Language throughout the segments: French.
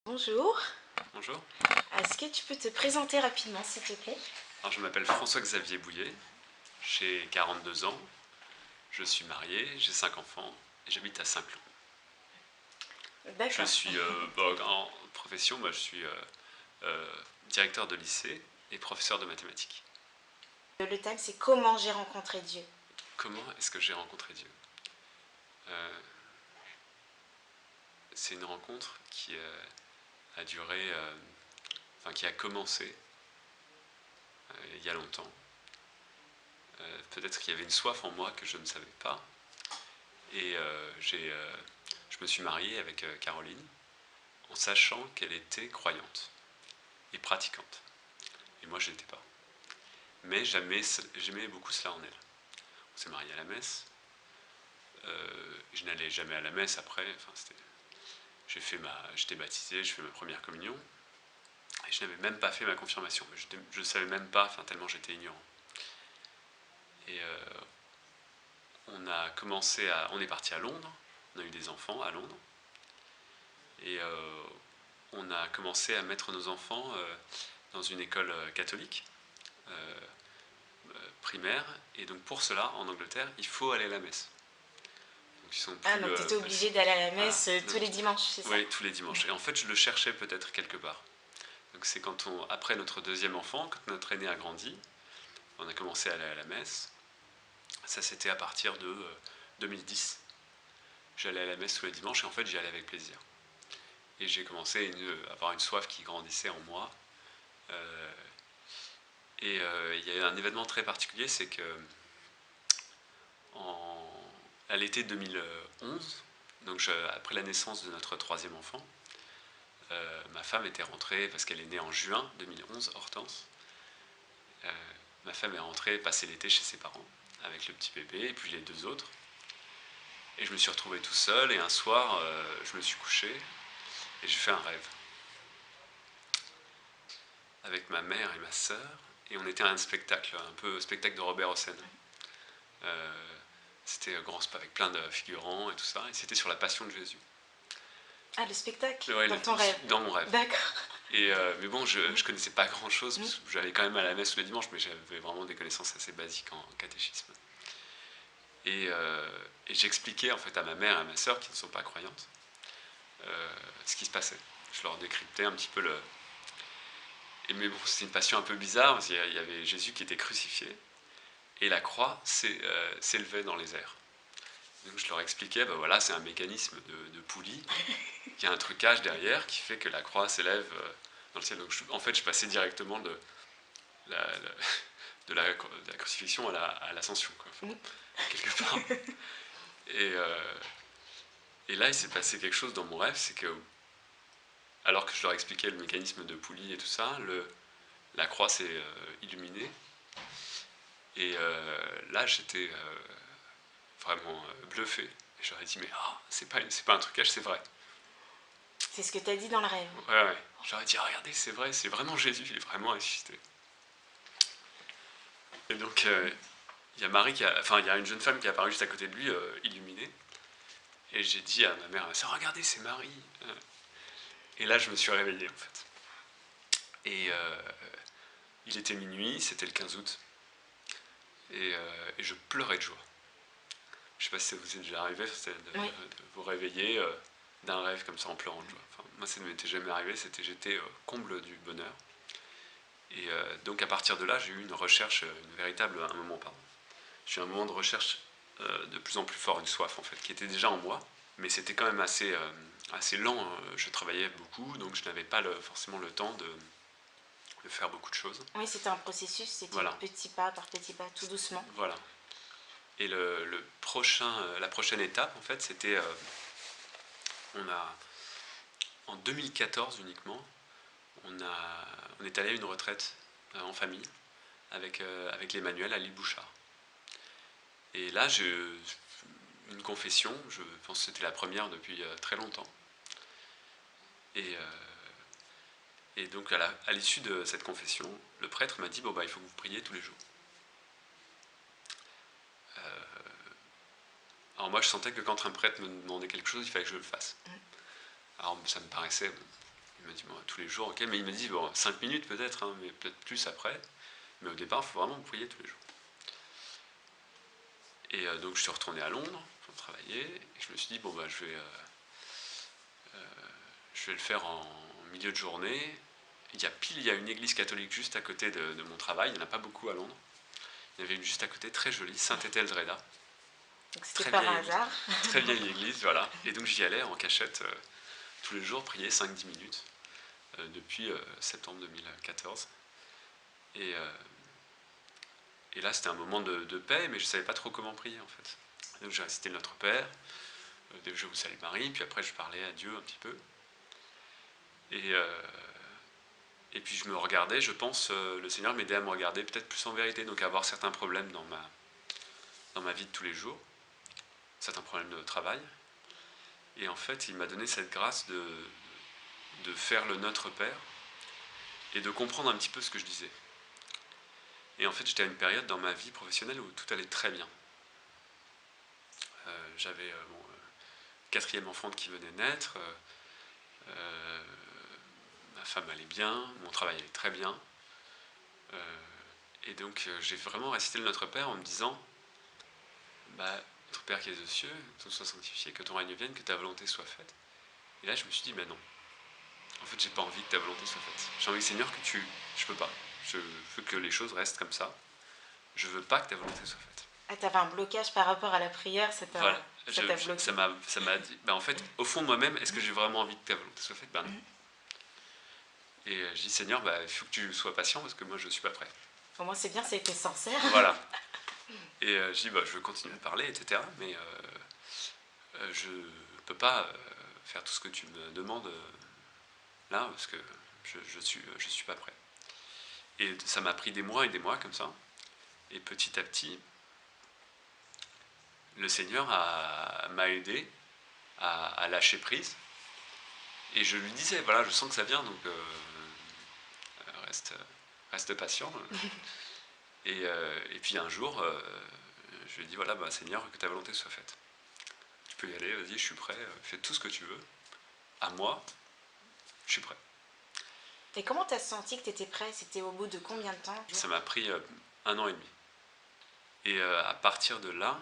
Bonjour, Bonjour, est-ce que tu peux te présenter rapidement s'il te plaît? alors je m'appelle François-Xavier Bouillet, j'ai 42 ans, je suis marié, j'ai 5 enfants et j'habite à Saint-Cloud. Je D'accord. suis en profession, je suis directeur de lycée et professeur de mathématiques. Le thème c'est comment j'ai rencontré Dieu. Comment est-ce que j'ai rencontré Dieu? C'est une rencontre qui a duré, qui a commencé il y a longtemps. Peut-être qu'il y avait une soif en moi que je ne savais pas. Et je me suis marié avec Caroline en sachant qu'elle était croyante et pratiquante. Et moi, je l'étais pas. Mais j'aimais beaucoup cela en elle. On s'est marié à la messe. Je n'allais jamais à la messe après. J'étais baptisé, je fais ma première communion. Et je n'avais même pas fait ma confirmation. Je ne savais même pas, tellement j'étais ignorant. Et on est parti à Londres. On a eu des enfants à Londres. Et on a commencé à mettre nos enfants dans une école catholique primaire. Et donc pour cela, en Angleterre, il faut aller à la messe. Donc ils sont Ah, plus... donc tu étais obligé d'aller à la voilà. messe tous les dimanches, c'est ça? Oui, tous les dimanches. Et en fait, je le cherchais peut-être quelque part. Donc c'est après notre deuxième enfant, quand notre aîné a grandi, on a commencé à aller à la messe. Ça, c'était à partir de 2010. J'allais à la messe tous les dimanches et en fait, j'y allais avec plaisir. Et j'ai commencé à avoir une soif qui grandissait en moi. Et il y a eu un événement très particulier, c'est que à l'été 2011, donc après la naissance de notre troisième enfant, ma femme était rentrée, parce qu'elle est née en juin 2011, Hortense. Ma femme est rentrée passer l'été chez ses parents, avec le petit bébé, et puis les deux autres. Et je me suis retrouvé tout seul, et un soir, je me suis couché, et j'ai fait un rêve. Avec ma mère et ma sœur, et on était à un spectacle, un peu spectacle de Robert Hossein. C'était grand avec plein de figurants et tout ça, et c'était sur la Passion de Jésus. Ah, le spectacle Ouais, dans ton rêve? Dans mon rêve. D'accord. Et, mais bon, je connaissais pas grand chose, parce que j'allais quand même à la messe tous les dimanches, mais j'avais vraiment des connaissances assez basiques en catéchisme. Et j'expliquais en fait à ma mère et à ma sœur, qui ne sont pas croyantes, ce qui se passait. Je leur décryptais un petit peu le. Mais bon, c'était une passion un peu bizarre, parce qu'il y avait Jésus qui était crucifié, et la croix s'élevait dans les airs. Donc je leur expliquais, voilà, c'est un mécanisme de poulie, il y a un trucage derrière qui fait que la croix s'élève dans le ciel. Donc en fait, je passais directement de la crucifixion à l'ascension, quelque part. Et là, il s'est passé quelque chose dans mon rêve, c'est que, alors que je leur expliquais le mécanisme de poulie et tout ça, la croix s'est illuminée. Et là, j'étais vraiment bluffé. Et j'aurais dit, mais c'est pas un trucage, c'est vrai. C'est ce que tu as dit dans le rêve? Ouais. J'aurais dit, regardez, c'est vrai, c'est vraiment Jésus, il est vraiment ressuscité. Et donc, il y a une jeune femme qui est apparue juste à côté de lui, illuminée. Et j'ai dit à ma mère, regardez, c'est Marie. Et là, je me suis réveillé, en fait. Et il était minuit, c'était le 15 août. Et je pleurais de joie. Je sais pas si ça vous est déjà arrivé, de vous réveiller d'un rêve comme ça en pleurant de joie. Moi, ça ne m'était jamais arrivé, j'étais comble du bonheur. Et donc à partir de là, j'ai eu un moment de recherche de plus en plus fort, une soif en fait, qui était déjà en moi, mais c'était quand même assez lent. Je travaillais beaucoup, donc je n'avais pas forcément le temps de faire beaucoup de choses. Oui, c'était un processus, c'était petit pas par petit pas, tout doucement. Voilà. Et la prochaine étape, en fait, c'était... en 2014 uniquement, on est allé à une retraite en famille avec l'Emmanuel à l'île Bouchard. Et là, j'ai une confession, je pense que c'était la première depuis très longtemps. Et donc, à l'issue de cette confession, le prêtre m'a dit, il faut que vous priez tous les jours. Alors moi, je sentais que quand un prêtre me demandait quelque chose, il fallait que je le fasse. Alors ça me paraissait Il m'a dit, bon, tous les jours, ok, mais il m'a dit, bon, 5 minutes peut-être, hein, mais peut-être plus après. Mais au départ, il faut vraiment prier tous les jours. Et donc je suis retourné à Londres pour travailler, et je me suis dit, bon, bah, je vais le faire en milieu de journée. Il y a une église catholique juste à côté de mon travail, il n'y en a pas beaucoup à Londres. Il y en avait une juste à côté, très jolie, Saint-Étel-Dreda. Donc c'était par hasard. Très vieille église, voilà. Et donc j'y allais en cachette tous les jours, prier 5-10 minutes, depuis septembre 2014. Et là, c'était un moment de paix, mais je ne savais pas trop comment prier, en fait. Donc j'ai récité le Notre Père, Je vous salue Marie, puis après je parlais à Dieu un petit peu. Et puis je me regardais, je pense, le Seigneur m'aidait à me regarder peut-être plus en vérité, donc à avoir certains problèmes dans ma vie de tous les jours, certains problèmes de travail. Et en fait, il m'a donné cette grâce de faire le Notre Père et de comprendre un petit peu ce que je disais. Et en fait, j'étais à une période dans ma vie professionnelle où tout allait très bien. J'avais mon quatrième enfant qui venait de naître, ma femme allait bien, mon travail allait très bien. Et donc j'ai vraiment récité le Notre Père en me disant, Notre Père qui es aux cieux, que ton nom soit sanctifié, que ton règne vienne, que ta volonté soit faite. Et là je me suis dit, non. En fait, j'ai pas envie que ta volonté soit faite. J'ai envie, Seigneur, je peux pas. Je veux que les choses restent comme ça. Je veux pas que ta volonté soit faite. Ah, t'avais un blocage par rapport à la prière, ça t'a bloqué. Ça m'a dit, en fait, au fond de moi-même, est-ce que j'ai vraiment envie que ta volonté soit faite ? Non. Et je dis, Seigneur, il faut que tu sois patient parce que moi, je suis pas prêt. Au moins, c'est bien, ça a été sincère. Voilà. Et je dis, je veux continuer à parler, etc. Mais je peux pas faire tout ce que tu me demandes là, parce que je suis pas prêt. Et ça m'a pris des mois et des mois comme ça. Et petit à petit, le Seigneur m'a aidé à lâcher prise. Et je lui disais, voilà, je sens que ça vient, donc reste patient. Et puis un jour, je lui ai dit, voilà, Seigneur, que ta volonté soit faite. Tu peux y aller, vas-y, je suis prêt, fais tout ce que tu veux. À moi, je suis prêt. Et comment tu as senti que tu étais prêt ? C'était au bout de combien de temps ? Ça m'a pris 1 an et demi. Et à partir de là,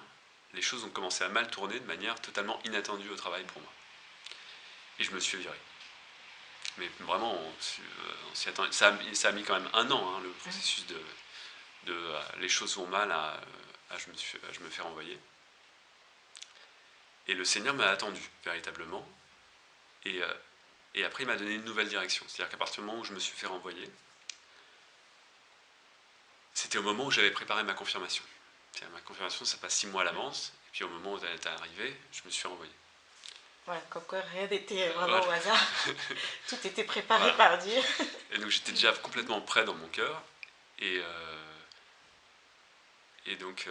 les choses ont commencé à mal tourner de manière totalement inattendue au travail pour moi. Et je me suis viré. Mais vraiment, on s'y attendait. Ça a mis quand même 1 an, hein, le processus de les choses vont mal à je me fais renvoyer. Et le Seigneur m'a attendu, véritablement. Et après, il m'a donné une nouvelle direction. C'est-à-dire qu'à partir du moment où je me suis fait renvoyer, c'était au moment où j'avais préparé ma confirmation. Ma confirmation, ça passe 6 mois à l'avance. Et puis au moment où elle est arrivée, je me suis renvoyé. Voilà, comme quoi rien n'était vraiment au hasard. Tout était préparé par Dieu. Et donc j'étais déjà complètement prêt dans mon cœur. Et donc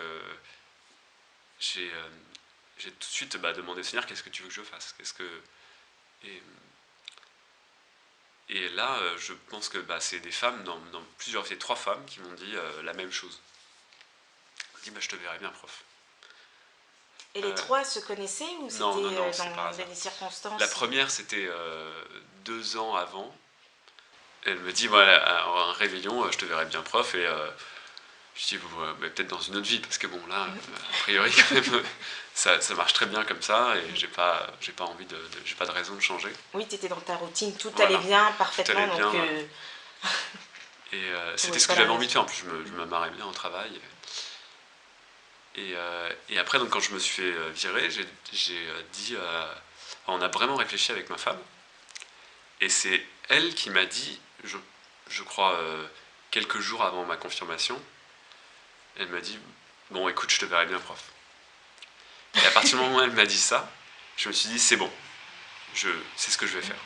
j'ai tout de suite demandé au Seigneur, qu'est-ce que tu veux que je fasse ? Et là, je pense que c'est des femmes, c'est 3 femmes qui m'ont dit la même chose. Elles m'ont dit, je te verrai bien, prof. Et les 3 se connaissaient ou c'était dans des circonstances ? La première, c'était 2 ans avant. Elle me dit, voilà, un réveillon, je te verrai bien, prof. Et je dis, peut-être dans une autre vie, parce que là, a priori, quand même, ça marche très bien comme ça, et j'ai pas envie j'ai pas de raison de changer. Oui, tu étais dans ta routine, tout allait bien, parfaitement. Tout allait bien. Et c'était ce que j'avais envie de faire. En plus, je me marrais bien au travail. Et après, donc, quand je me suis fait virer, j'ai dit... on a vraiment réfléchi avec ma femme. Et c'est elle qui m'a dit, je crois, quelques jours avant ma confirmation, elle m'a dit, bon, écoute, je te verrai bien, prof. Et à partir du moment où elle m'a dit ça, je me suis dit, c'est bon, c'est ce que je vais faire.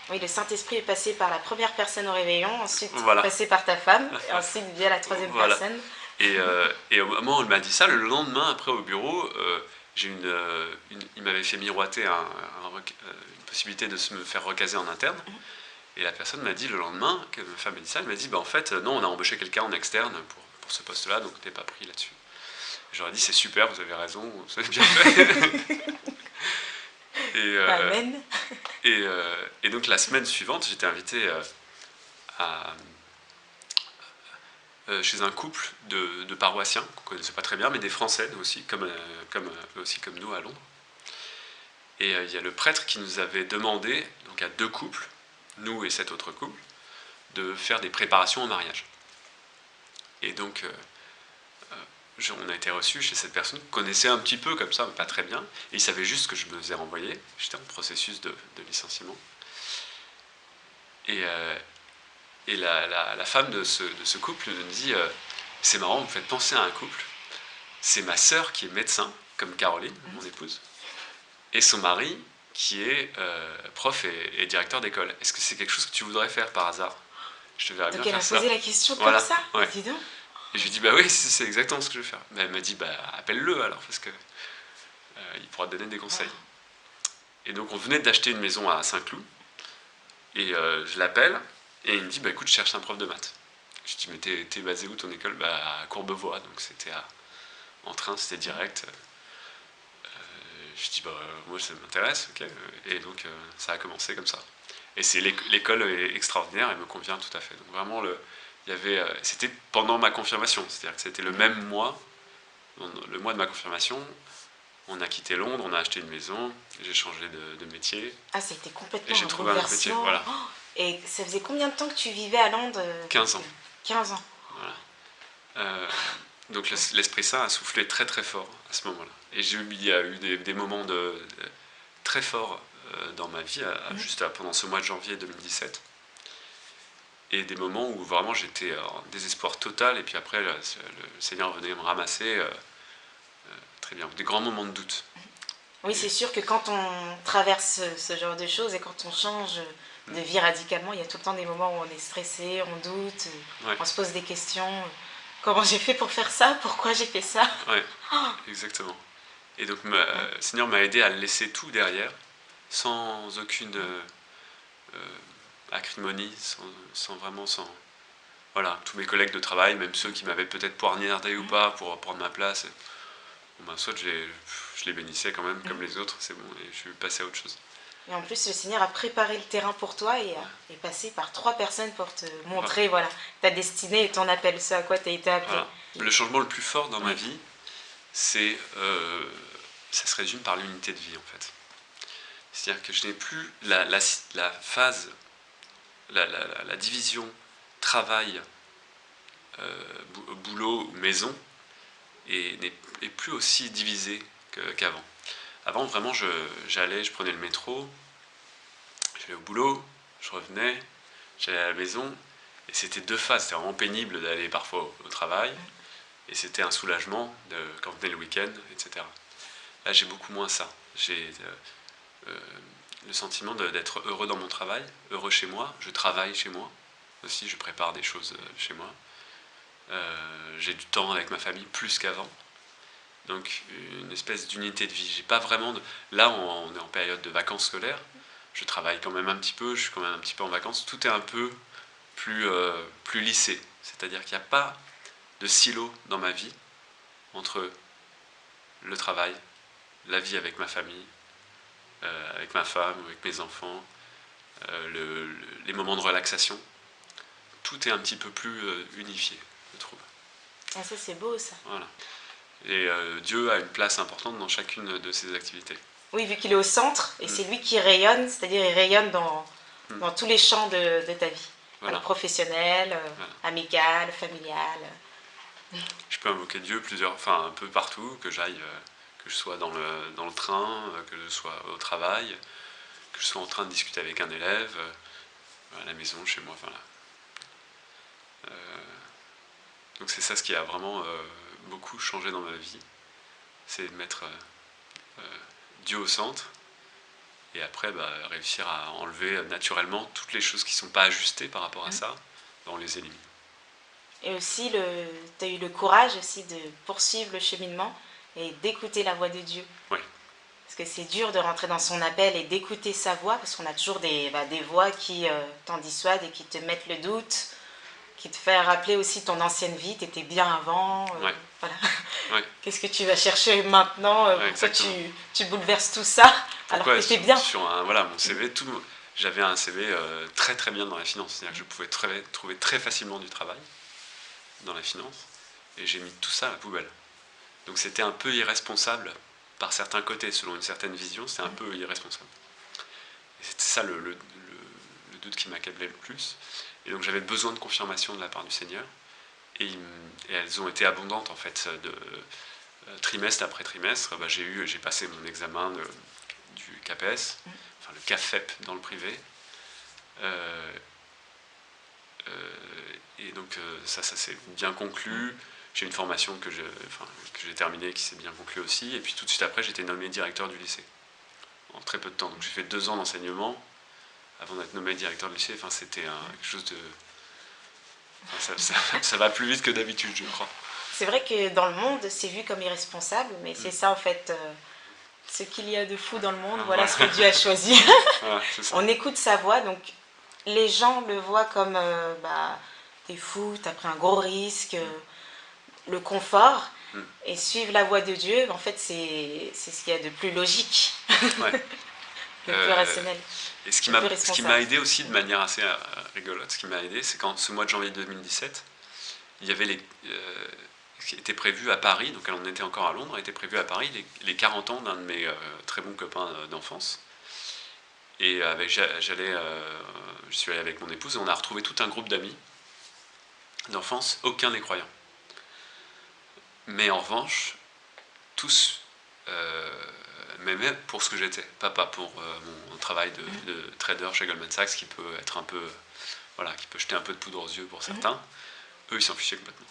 Oui, le Saint-Esprit est passé par la première personne au réveillon, ensuite passé par ta femme, et ensuite via la 3e personne. Et au moment où elle m'a dit ça, le lendemain, après au bureau, il m'avait fait miroiter une possibilité de me faire recaser en interne. Et la personne m'a dit le lendemain, que ma femme m'a dit ça, elle m'a dit, en fait, non, on a embauché quelqu'un en externe pour ce poste-là, donc t'es pas pris là-dessus. J'aurais dit, c'est super, vous avez raison, vous avez bien fait. Amen. Et donc la semaine suivante, j'étais invité chez un couple de paroissiens qu'on ne connaissait pas très bien, mais des Français aussi, comme nous à Londres. Et il y a le prêtre qui nous avait demandé, donc à 2 couples, nous et cet autre couple, de faire des préparations au mariage. Et donc, on a été reçus chez cette personne, qu'on connaissait un petit peu comme ça, mais pas très bien, et il savait juste que je me faisais renvoyer, j'étais en processus de licenciement. Et la femme de ce couple me dit c'est marrant, vous me faites penser à un couple, c'est ma sœur qui est médecin, comme Caroline, mon épouse, et son mari qui est prof et directeur d'école. Est-ce que c'est quelque chose que tu voudrais faire par hasard? Je te verrais bien faire ça. Donc elle a posé la question comme ça, ouais. Dis donc. Et je lui dis bah oui, c'est exactement ce que je vais faire. Mais elle m'a dit bah appelle-le alors, parce que il pourra te donner des conseils. Et donc on venait d'acheter une maison à Saint-Cloud, et je l'appelle, et il me dit bah écoute, je cherche un prof de maths. Je dis mais t'es basé où ton école? Bah à Courbevoie, donc c'était en train, c'était direct. Je dis bah moi ça m'intéresse, ok. Et donc ça a commencé comme ça. Et l'école est extraordinaire, elle me convient tout à fait. Donc vraiment c'était pendant ma confirmation, c'est-à-dire que c'était le même mois, le mois de ma confirmation. On a quitté Londres, on a acheté une maison, j'ai changé de métier. Ah, c'était complètement et j'ai trouvé un autre métier, voilà. Oh, et ça faisait combien de temps que tu vivais à Londres? 15 ans. 15 ans. Voilà. Donc l'Esprit Saint a soufflé très très fort à ce moment-là. Et il y a eu des moments très forts dans ma vie, juste pendant ce mois de janvier 2017. Et des moments où vraiment j'étais en désespoir total, et puis après le Seigneur venait me ramasser. Très bien, des grands moments de doute. Oui, c'est sûr que quand on traverse ce genre de choses et quand on change de vie radicalement, il y a tout le temps des moments où on est stressé, on doute, on se pose des questions. Comment j'ai fait pour faire ça? Pourquoi j'ai fait ça? Oui, exactement. Et donc le Seigneur m'a aidé à laisser tout derrière, sans aucune acrimonie, sans voilà, tous mes collègues de travail, même ceux qui m'avaient peut-être poignardé ou pas pour prendre ma place. Bon, soit je les bénissais quand même comme les autres, c'est bon, et je suis passé à autre chose. Et en plus, le Seigneur a préparé le terrain pour toi et est passé par 3 personnes pour te montrer voilà, ta destinée et ton appel, ce à quoi tu as été appelé. Voilà. Le changement le plus fort dans ma vie, ça se résume par l'unité de vie en fait. C'est-à-dire que je n'ai plus la phase, la division travail, boulot ou maison, et n'est plus aussi divisée qu'avant. Avant, vraiment, je prenais le métro, j'allais au boulot, je revenais, j'allais à la maison, et c'était 2 phases. C'était vraiment pénible d'aller parfois au travail, et c'était un soulagement quand venait le week-end, etc. Là, j'ai beaucoup moins ça. J'ai le sentiment d'être heureux dans mon travail, heureux chez moi, je travaille chez moi, aussi je prépare des choses chez moi. J'ai du temps avec ma famille plus qu'avant, donc une espèce d'unité de vie. J'ai pas vraiment là on est en période de vacances scolaires, je travaille quand même un petit peu, je suis quand même un petit peu en vacances, tout est un peu plus lissé, c'est-à-dire qu'il n'y a pas de silo dans ma vie entre le travail, la vie avec ma famille, avec ma femme, avec mes enfants, les moments de relaxation. Tout est un petit peu plus unifié, je trouve. Ah, ça c'est beau ça. Voilà. Et Dieu a une place importante dans chacune de ses activités. Oui, vu qu'il est au centre, et c'est lui qui rayonne, c'est-à-dire il rayonne dans tous les champs de ta vie. Voilà. Professionnel, amical, familial. Je peux invoquer Dieu un peu partout, que j'aille, que je sois dans le train, que je sois au travail, que je sois en train de discuter avec un élève, à la maison, chez moi, voilà. Donc c'est ça ce qui a vraiment beaucoup changé dans ma vie, c'est de mettre Dieu au centre, et après réussir à enlever naturellement toutes les choses qui ne sont pas ajustées par rapport à ça, on les élimine. Et aussi, tu as eu le courage aussi de poursuivre le cheminement et d'écouter la voix de Dieu. Oui. Parce que c'est dur de rentrer dans son appel et d'écouter sa voix, parce qu'on a toujours des voix qui t'en dissuadent et qui te mettent le doute, qui te fait rappeler aussi ton ancienne vie, tu étais bien avant. Ouais. voilà. Ouais. Qu'est-ce que tu vas chercher maintenant? Ouais, Pourquoi tu bouleverses tout ça alors Pourquoi que t'es bien? voilà, mon CV, j'avais un CV très très bien dans la finance. C'est-à-dire que je pouvais trouver très facilement du travail dans la finance. Et j'ai mis tout ça à la poubelle. Donc c'était un peu irresponsable par certains côtés, selon une certaine vision, c'est un peu irresponsable. Et c'était ça le doute qui m'accablait le plus. Et donc j'avais besoin de confirmation de la part du Seigneur. Et elles ont été abondantes en fait, trimestre après trimestre. J'ai passé mon examen du CAPES, enfin le CAFEP dans le privé. Et donc ça s'est bien conclu. J'ai une formation que j'ai terminée qui s'est bien conclue aussi. Et puis tout de suite après, j'étais nommé directeur du lycée. En très peu de temps. Donc j'ai fait 2 ans d'enseignement avant d'être nommé directeur du lycée. Enfin, c'était quelque chose de... Enfin, ça va plus vite que d'habitude, je crois. C'est vrai que dans le monde, c'est vu comme irresponsable, mais c'est ça en fait, ce qu'il y a de fou dans le monde, voilà ce que Dieu a choisi. Voilà, c'est ça. On écoute sa voix, donc les gens le voient comme t'es fou, t'as pris un gros risque, le confort, et suivre la voix de Dieu, en fait, c'est ce qu'il y a de plus logique, Ouais. le plus rationnel. Et ce qui m'a aidé aussi de manière assez rigolote, ce qui m'a aidé, c'est quand ce mois de janvier 2017, il y avait qui était prévu à Paris, donc on était encore à Londres, était prévu à Paris les 40 ans d'un de mes très bons copains d'enfance. Et je suis allé avec mon épouse et on a retrouvé tout un groupe d'amis d'enfance, aucun n'est croyant. Mais en revanche, tous m'aimaient pour ce que j'étais, pas pour mon travail de trader chez Goldman Sachs qui peut être un peu, voilà, qui peut jeter un peu de poudre aux yeux pour certains. Eux, ils s'en fichaient complètement.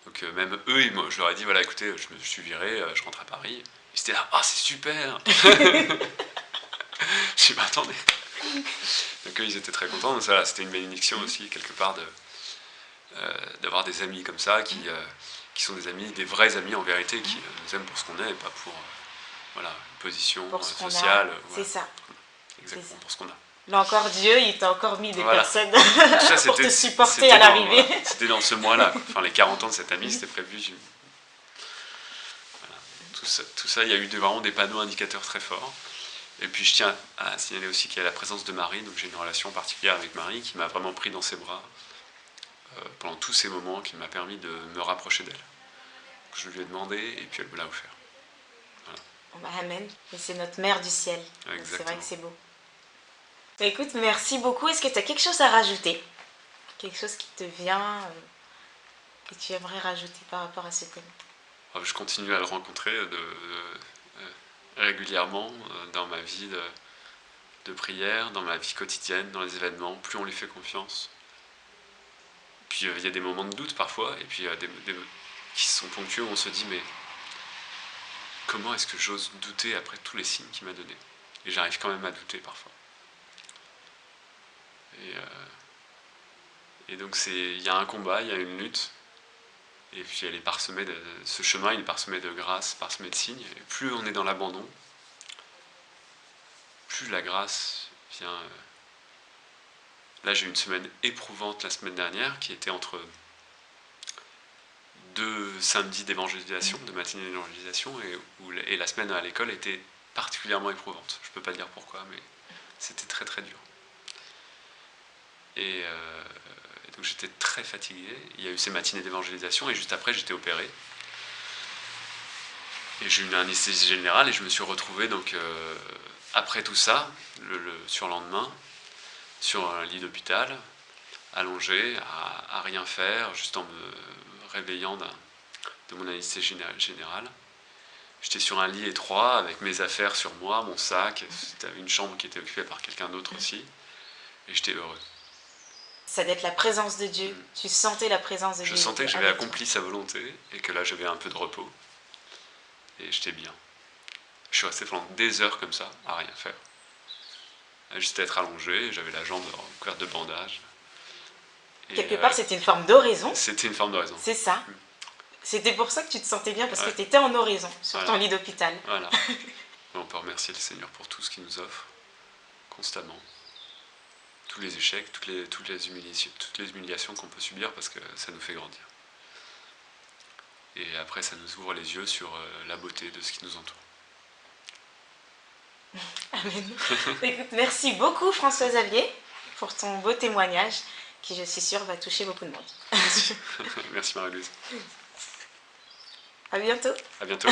Donc même eux, je leur ai dit, voilà, écoutez, je me suis viré, je rentre à Paris. Ils étaient là, ah, c'est super. Je dis, bah attendez. Donc eux, ils étaient très contents. Donc voilà, c'était une bénédiction aussi, quelque part, d'avoir des amis comme ça, qui sont des amis, des vrais amis en vérité, qui nous aiment pour ce qu'on est et pas pour voilà, une position sociale. Voilà. C'est ça. Exactement, c'est ça. pour ce qu'on a. Là encore, Dieu, il t'a encore mis des personnes ça, pour te supporter à l'arrivée. Voilà, c'était dans ce mois-là. Enfin, les 40 ans de cette amie, c'était prévu. Voilà. Tout ça, il y a eu vraiment des panneaux indicateurs très forts. Et puis je tiens à signaler aussi qu'il y a la présence de Marie, donc j'ai une relation particulière avec Marie, qui m'a vraiment pris dans ses bras pendant tous ces moments, qui m'a permis de me rapprocher d'elle. Je lui ai demandé, et puis elle me l'a offert. Voilà. Amen. Et c'est notre mère du ciel. C'est vrai que c'est beau. Écoute, merci beaucoup. Est-ce que tu as quelque chose à rajouter? Quelque chose qui te vient, que tu aimerais rajouter par rapport à ce thème? Je continue à le rencontrer régulièrement dans ma vie de prière, dans ma vie quotidienne, dans les événements. Plus on lui fait confiance. Puis il y a des moments de doute parfois, et puis qui sont ponctuels où on se dit, mais comment est-ce que j'ose douter après tous les signes qu'il m'a donnés? Et j'arrive quand même à douter parfois. Et donc il y a un combat, il y a une lutte, et puis elle est parsemée ce chemin il est parsemé de grâce, parsemé de signes, et plus on est dans l'abandon, plus la grâce vient... Là j'ai eu une semaine éprouvante la semaine dernière, qui était entre 2 samedis d'évangélisation, de matinée d'évangélisation, et la semaine à l'école était particulièrement éprouvante. Je ne peux pas dire pourquoi, mais c'était très très dur. Et donc j'étais très fatigué. Il y a eu ces matinées d'évangélisation et juste après j'étais opéré. Et j'ai eu une anesthésie générale et je me suis retrouvé donc après tout ça, le surlendemain, sur un lit d'hôpital, allongé, à rien faire, juste en me réveillant de mon anesthésie générale. J'étais sur un lit étroit avec mes affaires sur moi, mon sac, c'était une chambre qui était occupée par quelqu'un d'autre aussi, et j'étais heureux. Ça doit être la présence de Dieu. Tu sentais la présence de Dieu. Je sentais que j'avais accompli sa volonté et que là j'avais un peu de repos. Et j'étais bien. Je suis resté pendant des heures comme ça, à rien faire. Juste à être allongé, j'avais la jambe recouverte de bandages. Quelque part, c'était une forme d'oraison. C'était une forme d'oraison. C'est ça. C'était pour ça que tu te sentais bien, parce que tu étais en oraison, sur ton lit d'hôpital. Voilà. On peut remercier le Seigneur pour tout ce qu'il nous offre, constamment. Tous les échecs, toutes les humiliations qu'on peut subir, parce que ça nous fait grandir. Et après, ça nous ouvre les yeux sur la beauté de ce qui nous entoure. Amen. Écoute, merci beaucoup François Xavier pour ton beau témoignage qui, je suis sûre, va toucher beaucoup de monde. Merci Marie-Louise. À bientôt. À bientôt.